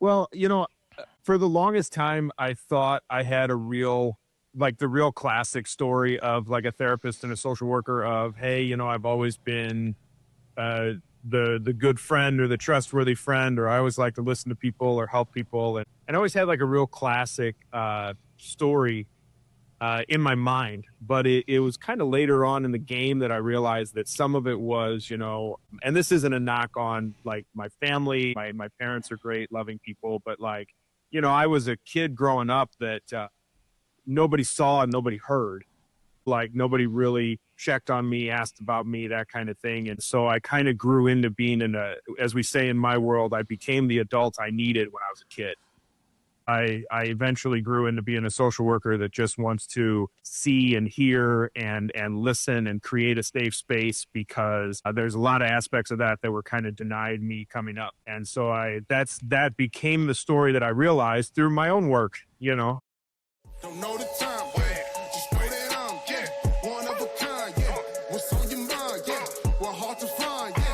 Well, for the longest time, I thought I had the real classic story of like a therapist and a social worker of, hey, I've always been uh, the good friend or the trustworthy friend, or I always like to listen to people or help people, and I always had like a real classic story in my mind. But it was kind of later on in the game that I realized that some of it was, and this isn't a knock on like my family. My parents are great, loving people, but like, I was a kid growing up that nobody saw and nobody heard. Like nobody really checked on me, asked about me, that kind of thing. And so I kind of grew into being as we say in my world, I became the adult I needed when I was a kid. I eventually grew into being a social worker that just wants to see and hear and listen and create a safe space because there's a lot of aspects of that were kind of denied me coming up. And so that became the story that I realized through my own work. Don't know the time, yeah. Just know that I'm, yeah, one of a kind, yeah. What's on your mind, yeah. We're hard to find, yeah.